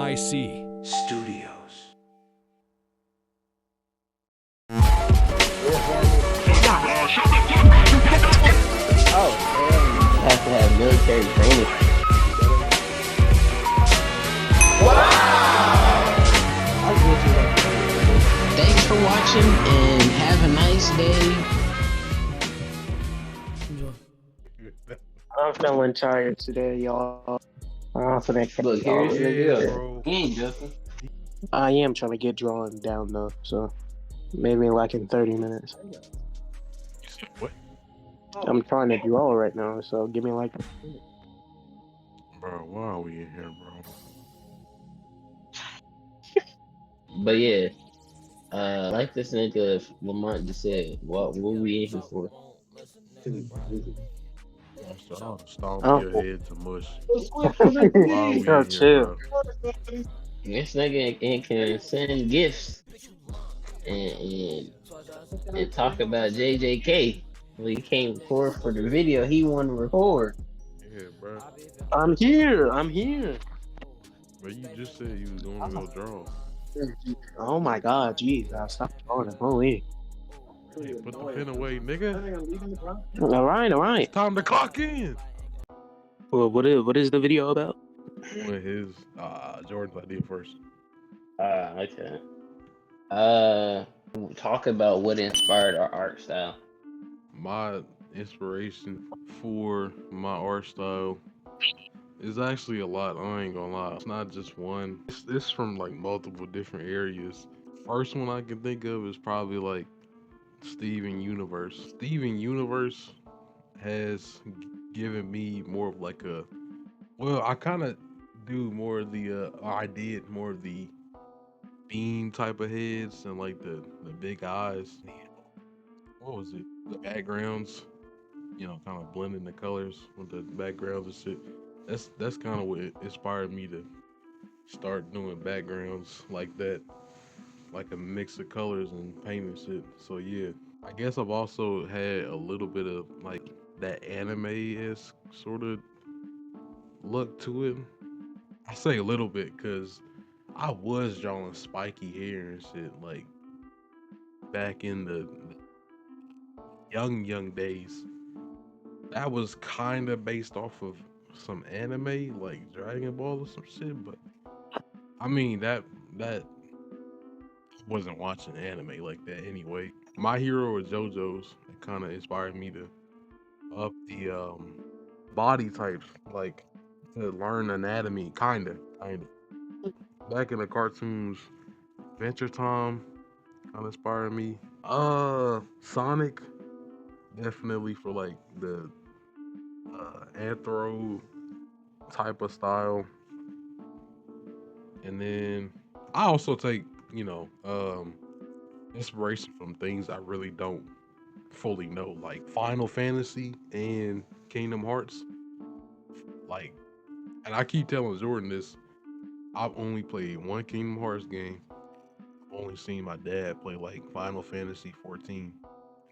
IC Studios. Have to have military training. Thanks for watching and have a nice day. I'm feeling tired today, y'all. Look, here's the Yeah, deal. bro. You ain't Justin. I am trying to get drawn down though, so maybe like in 30 minutes. You said what? I'm trying to draw right now, so give me like. Bro, why are we in here, bro? But yeah, like this nigga Lamont just said, what we in here for? So I'll stomp Oh, your head to mush. Why are we oh in here, chill. bro? This nigga can send gifts and talk about JJK. Well, he can't record for the video he want to record. Yeah, bro. I'm here. I'm here. But you just said you was going to go draw. Oh my god, jeez, I stopped drawing. Holy. Hey, put the pen away, nigga. All right. It's time to clock in. Well, what is the video about? With his Jordan's idea first. Okay. Talk about what inspired our art style. My inspiration for my art style is actually a lot. I ain't gonna lie. It's not just one. It's from like multiple different areas. First one I can think of is probably like Steven Universe. Steven Universe has given me more of like a, well, I kind of do more of the I did more of the beam type of heads and like the big eyes. What was it? The backgrounds, kind of blending the colors with the backgrounds and shit. That's kind of what inspired me to start doing backgrounds like that, like a mix of colors and painting shit. So yeah, I guess I've also had a little bit of like that anime-esque sort of look to it. I say a little bit because I was drawing spiky hair and shit like back in the young days. That was kind of based off of some anime like Dragon Ball or some shit, but I mean that wasn't watching anime like that anyway. My Hero or JoJo's kind of inspired me to up the body types, like to learn anatomy, kinda. Back in the cartoons, Adventure Time kind of inspired me. Sonic definitely for like the anthro type of style, and then I also take inspiration from things I really don't fully know, like Final Fantasy and Kingdom Hearts. Like, and I keep telling Jordan this. I've only played one Kingdom Hearts game. I've only seen my dad play like Final Fantasy 14.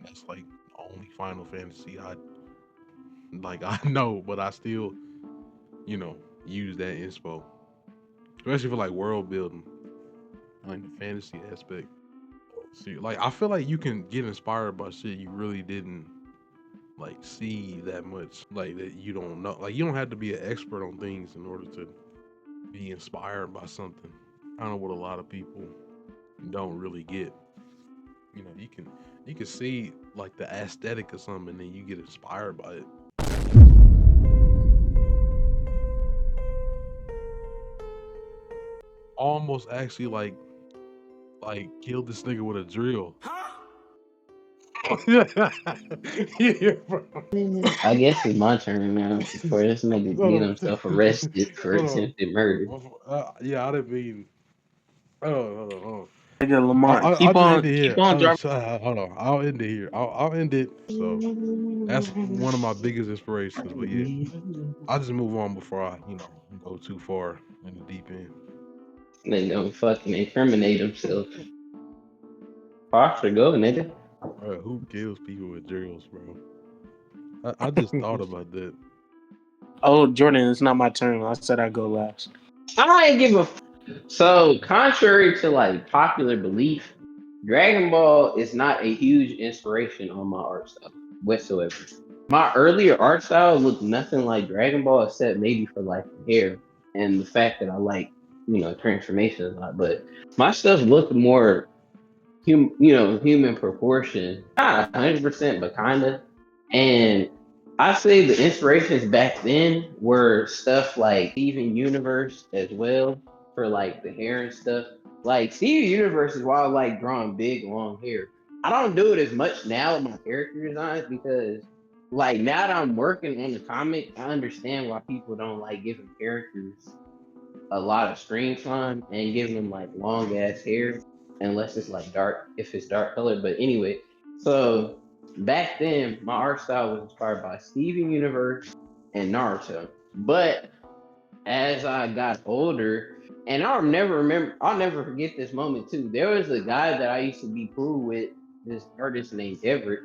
That's like the only Final Fantasy I know, but I still, use that inspo, especially for like world building, like the fantasy aspect. See, like I feel like you can get inspired by shit you really didn't like see that much, like that you don't know. Like you don't have to be an expert on things in order to be inspired by something. Kind of what a lot of people don't really get. You can see like the aesthetic of something, and then you get inspired by it. Almost actually like killed this nigga with a drill. Yeah, bro. I guess it's my turn now before this nigga get himself arrested for Hold on. attempted murder. Yeah, I didn't mean. Hold on. Nigga Lamont, I'll just end it keep here. on dropping. Hold on. I'll end it here. I'll end it. So that's one of my biggest inspirations. But yeah, I'll just move on before I, go too far in the deep end. Nigga gonna fucking incriminate himself. Fox or go, nigga. Bro, who kills people with drills, bro? I just thought about that. Oh, Jordan, it's not my turn. I said I'd go last. I ain't give a So, contrary to like popular belief, Dragon Ball is not a huge inspiration on my art style whatsoever. My earlier art style looked nothing like Dragon Ball except maybe for like the hair and the fact that I like, transformations a lot. But my stuff looked more human proportion. Not 100%, but kinda. And I say the inspirations back then were stuff like Steven Universe as well for like the hair and stuff. Like Steven Universe is why I like drawing big long hair. I don't do it as much now with my character designs because like now that I'm working on the comic, I understand why people don't like giving characters a lot of screen time and giving them like long ass hair unless it's like dark if it's dark colored. But anyway, so back then my art style was inspired by Steven Universe and Naruto. But as I got older, and I'll never forget this moment too. There was a guy that I used to be cool with, this artist named Everett.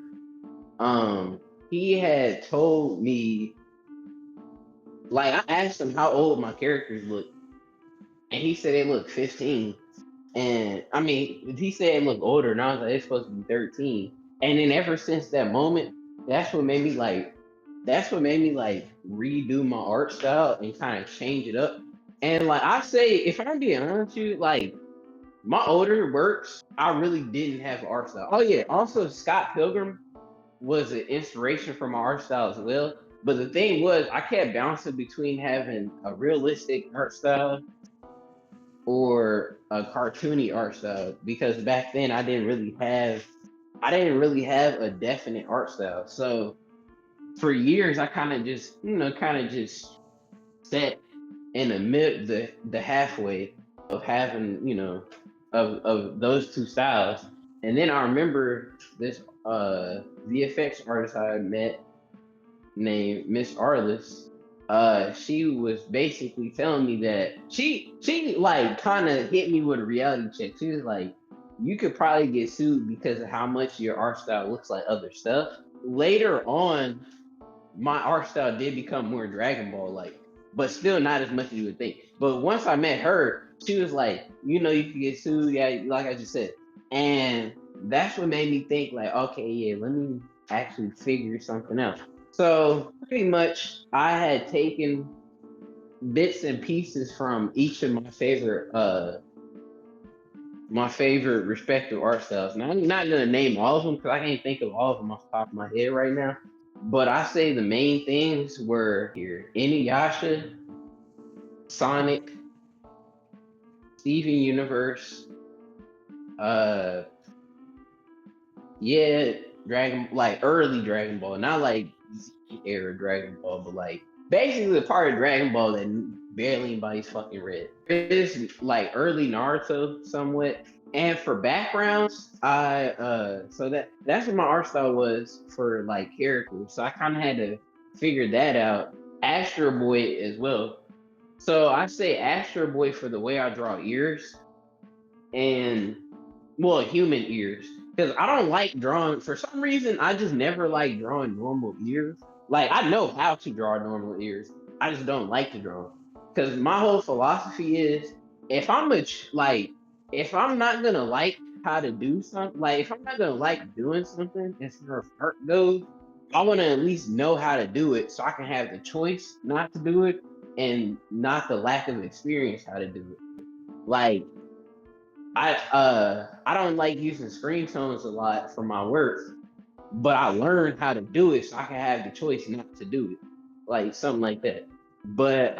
Um, he had told me, like, I asked him how old my characters look, and he said they look 15. And I mean, he said it looked older, and I was like, it's supposed to be 13. And then ever since that moment, that's what made me like, that's what made me like redo my art style and kind of change it up. And like I say, if I'm being honest with you, like my older works, I really didn't have an art style. Oh yeah, also Scott Pilgrim was an inspiration for my art style as well. But the thing was, I kept bouncing between having a realistic art style or a cartoony art style because back then I didn't really have a definite art style. So for years I kind of just set in the the halfway of having, of those two styles. And then I remember this VFX artist I had met named Miss Arliss. She was basically telling me that she like kind of hit me with a reality check. She was like, you could probably get sued because of how much your art style looks like other stuff. Later on, my art style did become more Dragon Ball like, but still not as much as you would think. But once I met her, she was like, you could get sued, yeah, like I just said. And that's what made me think like, okay, yeah, let me actually figure something out. So pretty much I had taken bits and pieces from each of my favorite respective art styles. Now I'm not gonna name all of them because I can't think of all of them off the top of my head right now. But I say the main things were here: Inuyasha, Sonic, Steven Universe, uh, yeah, Dragon, like early Dragon Ball, not like era Dragon Ball, but like basically the part of Dragon Ball that barely anybody's fucking read. It's like early Naruto somewhat. And for backgrounds, I so that's what my art style was for like characters. So I kind of had to figure that out. Astro Boy as well. So I say Astro Boy for the way I draw ears and well, human ears. Because I don't like drawing. For some reason, I just never like drawing normal ears. Like I know how to draw normal ears. I just don't like to draw. Because my whole philosophy is, if I'm a like, if I'm not gonna like how to do something, like if I'm not gonna like doing something as far as art goes, I want to at least know how to do it so I can have the choice not to do it and not the lack of experience how to do it. Like I don't like using screen tones a lot for my work, but I learned how to do it so I can have the choice not to do it. Like something like that. But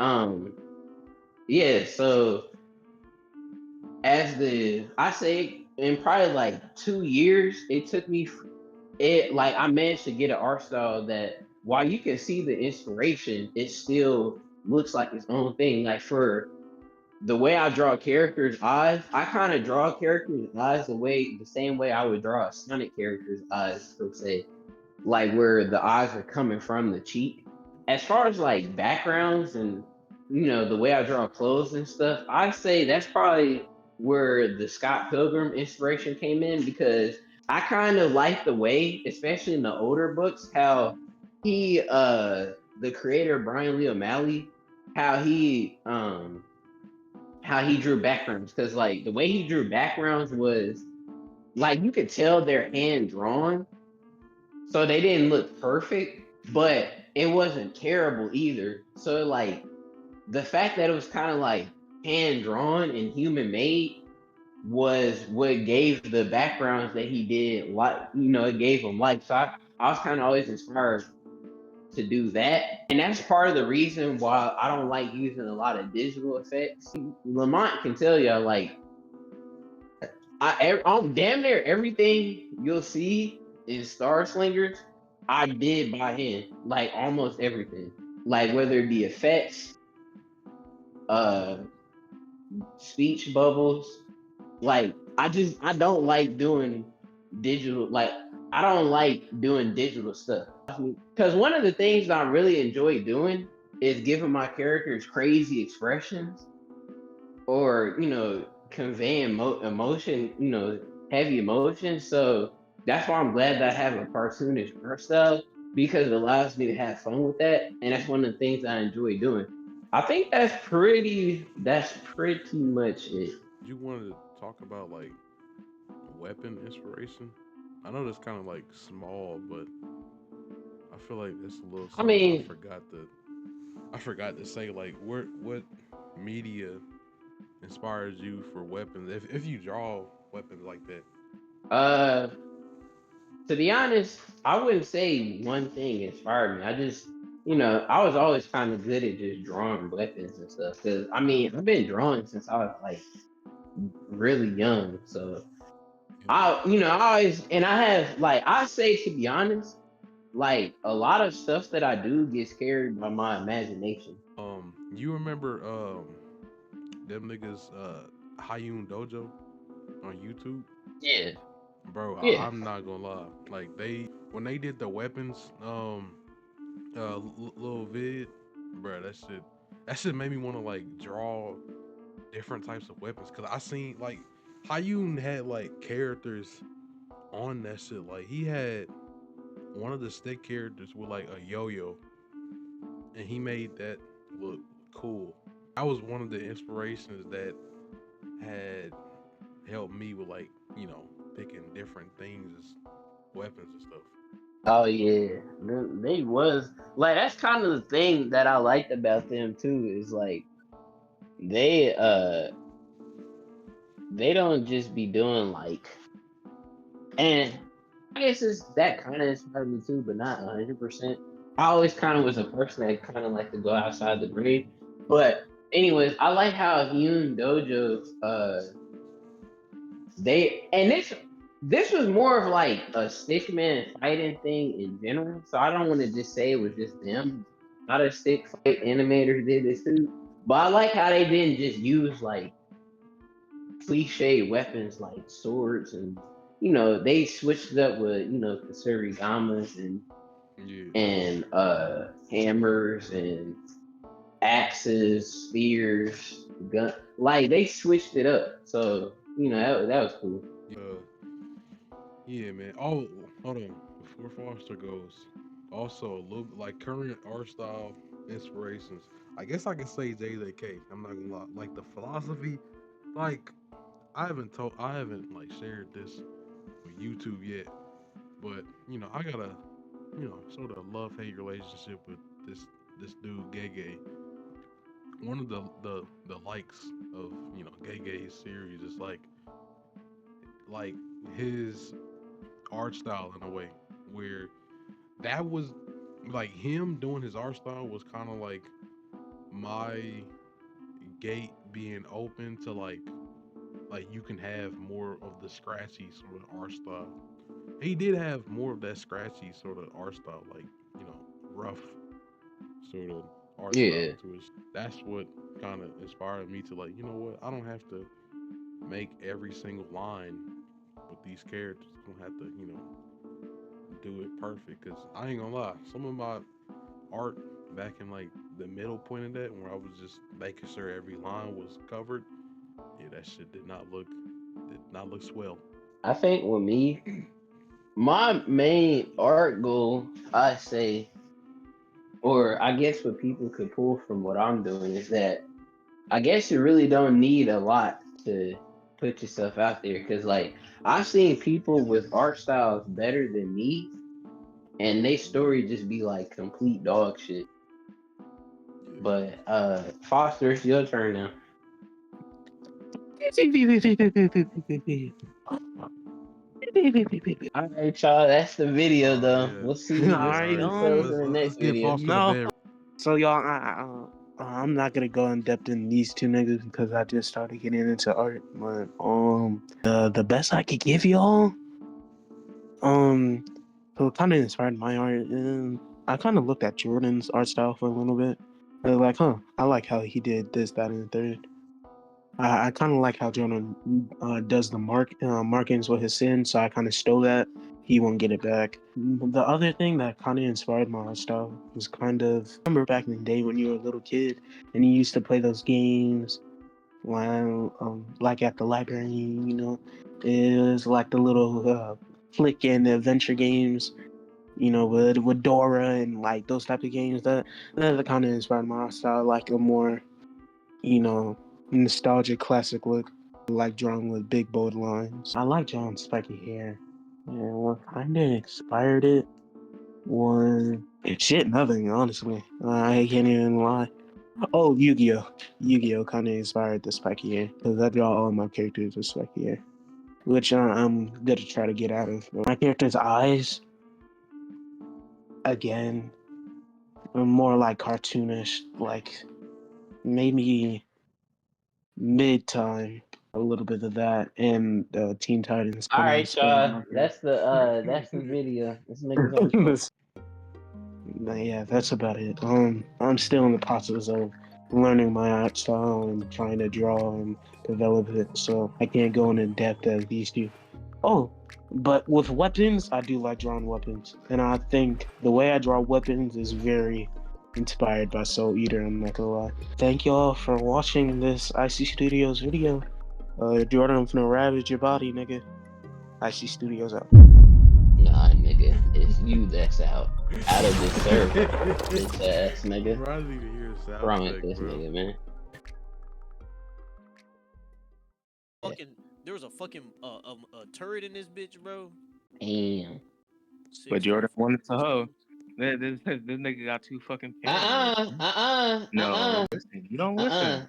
yeah, so as the I say in probably like 2 years, it took me it like I managed to get an art style that while you can see the inspiration, it still looks like its own thing. Like for the way I draw characters' eyes, I kind of draw characters' eyes the same way I would draw a Sonic character's eyes, per se, like where the eyes are coming from the cheek. As far as like backgrounds and the way I draw clothes and stuff, I say that's probably where the Scott Pilgrim inspiration came in because I kind of like the way, especially in the older books, how he the creator Brian Lee O'Malley, how he how he drew backgrounds, because like the way he drew backgrounds was like you could tell they're hand drawn, so they didn't look perfect, but it wasn't terrible either. So like the fact that it was kind of like hand drawn and human made was what gave the backgrounds that he did, like, it gave him life. So I was kind of always inspired to do that, and that's part of the reason why I don't like using a lot of digital effects. Lamont can tell you, like, on damn near everything you'll see in Star Slingers, I did by hand, like almost everything, like whether it be effects, uh, speech bubbles. Like I don't like doing digital. Like I don't like doing digital stuff, because one of the things I really enjoy doing is giving my characters crazy expressions, or conveying emotion, heavy emotion. So that's why I'm glad that I have a cartoonish art style, because it allows me to have fun with that, and that's one of the things I enjoy doing. I think that's pretty much it. You wanted to talk about like weapon inspiration? I know that's kind of like small, but I feel like it's a little I something mean, I forgot to say. Like, what media inspires you for weapons? If you draw weapons like that. uh to be honest, I wouldn't say one thing inspired me. I just, I was always kind of good at just drawing weapons and stuff. Cause I mean, I've been drawing since I was like really young. So I always, and I have, like, I say, to be honest, like a lot of stuff that I do gets carried by my imagination. You remember them niggas Hayun Dojo on YouTube? Yeah, Bro, yeah. I'm not gonna lie. Like they when they did the weapons little vid, bro, that shit made me want to like draw different types of weapons, cuz I seen like Hayun had like characters on that shit. Like he had one of the stick characters with like a yo-yo, and he made that look cool. That was one of the inspirations that had helped me with like, picking different things as weapons and stuff. Oh yeah, they was like, that's kind of the thing that I liked about them too, is like they they don't just be doing like, and I guess it's that kind of inspired me too, but not 100%. I always kind of was a person that kind of like to go outside the grade. But anyways, I like how Hyun Dojo, they, and this was more of like a stickman fighting thing in general. So I don't want to just say it was just them. Other stick fight animators did this too. But I like how they didn't just use like cliche weapons like swords, and they switched it up with kasurigamas Yeah. and hammers and axes, spears, gun. Like they switched it up. So that was cool. Uh, yeah, man. Oh, hold on. Before Foster goes, also a little like current art style inspirations. I guess I can say JJK. I'm not gonna lie. Like the philosophy, like I haven't like shared this with YouTube yet, but I got a sort of love hate relationship with this dude Gege. One of the likes of Gege's series is like his art style in a way where that was like him doing his art style was kind of like my gate being open to like you can have more of the scratchy sort of art style. He did have more of that scratchy sort of art style, like rough sort of art style Yeah. to his. That's what kind of inspired me to like, what? I don't have to make every single line with these characters. I don't have to, do it perfect. Cause I ain't gonna lie, some of my art back in like the middle point of that, where I was just making sure every line was covered. Yeah, that shit did not look swell. I think with me, my main art goal, I say, or I guess what people could pull from what I'm doing, is that I guess you really don't need a lot to put yourself out there because, like, I've seen people with art styles better than me, and they story just be like complete dog shit. But Foster, it's your turn now. All right, y'all. That's the video, though. Yeah. We'll see. All We'll right, see who sells in the let's next get video. Foster No. the bed. So y'all, I'm not gonna go in depth in these two niggas because I just started getting into art. But the best I could give y'all, so kind of inspired my art. I kind of looked at Jordan's art style for a little bit. I was like, I like how he did this, that, and the third. I kind of like how Jordan does the markings with his sin, so I kind of stole that. He won't get it back. The other thing that kind of inspired my art style was kind of, remember back in the day when you were a little kid and you used to play those games while, like at the library, you know, it was like the little flick and adventure games, you know, with Dora and like those type of games. That kind of inspired my art style, like a more, you know, nostalgic classic look, like drawing with big bold lines. I like drawing spiky hair. And what kind of inspired it was shit, nothing, honestly. I can't even lie. Oh, Yu-Gi-Oh! Yu-Gi-Oh! Kind of inspired the spiky hair because I draw all my characters with spiky hair, which I'm gonna try to get out of. My character's eyes, again, are more like cartoonish, like maybe mid-time, a little bit of that, and Teen Titans. All Kind of right, inspired y'all. That's the video. This nigga's on This- yeah, that's about it. I'm still in the process of learning my art style and trying to draw and develop it, so I can't go in depth as these two. Oh, but with weapons, I do like drawing weapons, and I think the way I draw weapons is very inspired by Soul Eater. I'm not gonna lie. Thank y'all for watching this IC Studios video. Jordan, I'm finna ravage your body, nigga. IC Studios out. Nah, nigga, it's you that's out of this server. Bitch ass nigga. Bro, I need to hear a sound What's wrong with effect, this bro. nigga, man? There was a fucking a turret in this bitch, bro. Damn. But Jordan wanted to hoe. This nigga got too fucking paranoid. No, listen. You don't listen.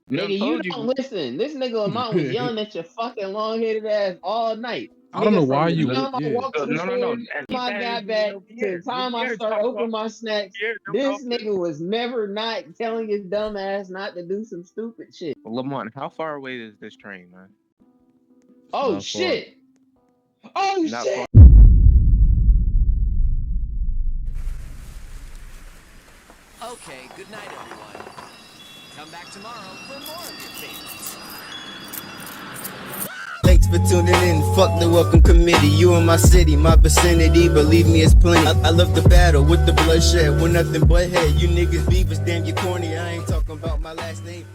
You done Nigga, you told don't listen. This nigga Lamont was yelling at your fucking long-headed ass all night. I don't know Nigga, why from the you time would. I Yeah. walked to the No. store, And time I got back, to the time I start opening my snacks, this nigga was never not telling his dumb ass not to do some stupid shit. Lamont, how far away is this train, man? Oh Not shit! Oh Not shit! far. Okay, good night, everyone. Come back tomorrow for more of your favorites. Thanks for tuning in. Fuck the welcome committee. You in my city, my vicinity. Believe me, it's plenty. I love the battle with the bloodshed. We're nothing but head. You niggas beavers, damn you corny. I ain't talking about my last name.